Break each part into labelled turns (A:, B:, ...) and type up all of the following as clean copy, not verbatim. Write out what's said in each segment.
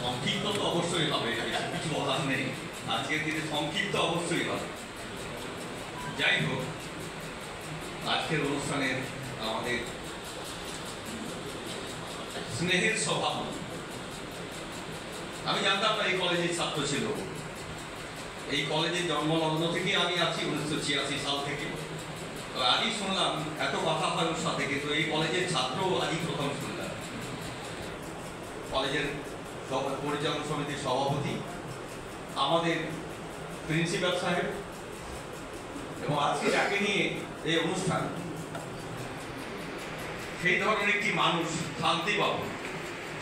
A: সংক্ষিপ্ত তো অবশ্যই হবে, কিছু বলার নেই। আজকের দিনে সংক্ষিপ্ত অবশ্যই হবে। যাই হোক, আজকের অনুষ্ঠানের আমাদের স্নেহের সভাপতি, আমি জানতাম না এই কলেজের ছাত্র ছিল। এই কলেজের জন্মলগ্ন থেকে আমি আছি 1986 সাল থেকে। তো আজই শুনলাম এত কথা হয় ওর সাথে, কিন্তু এই কলেজের ছাত্র আজই প্রথম শুনলাম। কলেজের পরিচালন সমিতির সভাপতি, আমাদের প্রিন্সিপাল সাহেব, এবং আজকে যাকে নিয়ে এই অনুষ্ঠান, সেই ধরনের একটি মানুষ, শান্তিবাবু,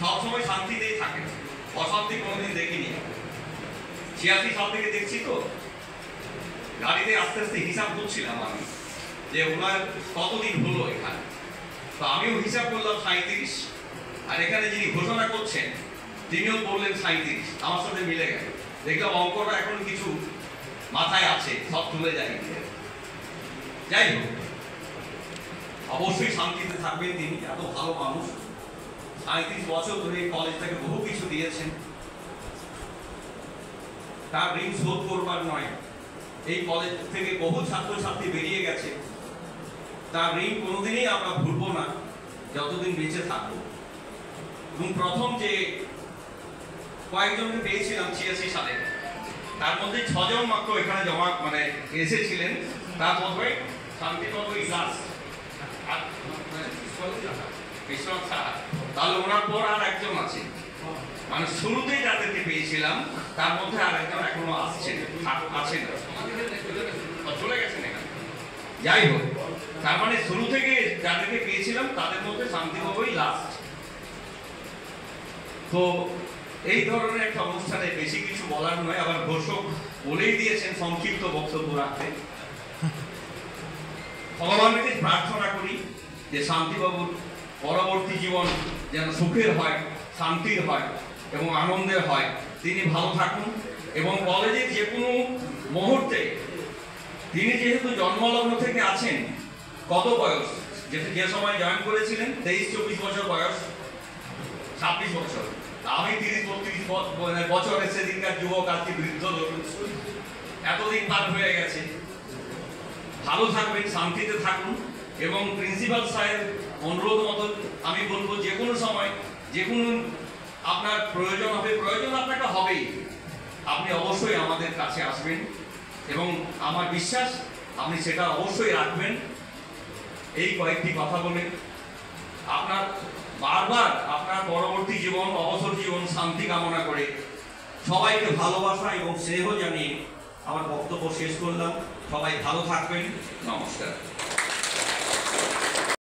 A: সবসময় শান্তিতেই থাকে, অশান্তি কোনোদিন দেখিনি। 86 সাল থেকে দেখছি তো, গাড়িতে আস্তে আস্তে হিসাব করছিলাম আমি যে ওনার কতদিন হলো এখানে। তো আমিও হিসাব করলাম 37, আর এখানে যিনি ঘোষণা করছেন তিনিও বললেন 37, আমার সাথে মিলে গেল। দেখলাম অঙ্কটা এখন কিছু মাথায় আছে, সব তুলে যায়। যাই হোক, অবশ্যই শান্তিতে থাকবেন তিনি, এত ভালো মানুষ। 37 বছর ধরে এই কলেজটাকে বহু কিছু দিয়েছেন, তার ঋণ শোধ করবার নয়। এই কলেজ থেকে বহু ছাত্রছাত্রী বেরিয়ে গেছে, তার ঋণ কোনোদিনই আমরা ভুলবো না যতদিন বেঁচে থাকবো। এবং প্রথম যে কয়েকজনকে পেয়েছিলাম 86 সালে, তার মধ্যে 6 জন মাত্র এখানে এসেছিলেন। তার মধ্যে শান্তিবাবু ইলাস, বিশ্বনাথ সাহা, তাহলে ওনার পর আর একজন আছে। মানে শুরুতেই যাদেরকে পেয়েছিলাম তার মধ্যে আর একজন এখনো আছেন, চলে গেছেন এখানে। যাই হোক, তার মানে শুরু থেকে যাদেরকে পেয়েছিলাম তাদের মধ্যে শান্তিবাবুই লাস্ট। তো এই ধরনের একটা অনুষ্ঠানে বেশি কিছু বলার নয়, আবার ঘোষক বলেই দিয়েছেন সংক্ষিপ্ত বক্তব্য রাখতে। ভগবানের কাছে প্রার্থনা করি যে শান্তিবাবুর পরবর্তী জীবন যেন সুখের হয়, শান্তির হয় এবং আনন্দের হয়। তিনি ভালো থাকুন এবং কলেজের যে কোনো মুহূর্তে, তিনি যেহেতু জন্মলগ্ন থেকে আছেন, কত বয়স, যে সময় জয়েন করেছিলেন 23-24 বছর বয়স, 26 বছর, আমি 30-32 বছরের সেদিনকার যুবক, আজকে বৃদ্ধ লোক, এতদিন পার হয়ে গেছে। ভালো থাকবেন, শান্তিতে থাকুন, এবং প্রিন্সিপাল সাহেব অনুরোধ মতো আমি বলবো যে কোনো সময় যে কোনো আপনার প্রয়োজন হবে, প্রয়োজন আপনাকে হবেই, আপনি অবশ্যই আমাদের কাছে আসবেন এবং আমার বিশ্বাস আপনি সেটা অবশ্যই রাখবেন। এই কয়েকটি কথা বলে আপনার বারবার আপনার পরবর্তী জীবন, অবসর জীবন শান্তি কামনা করে সবাইকে ভালোবাসা এবং স্নেহ জানিয়ে আমার বক্তব্য শেষ করলাম। সবাই ভালো থাকবেন, নমস্কার।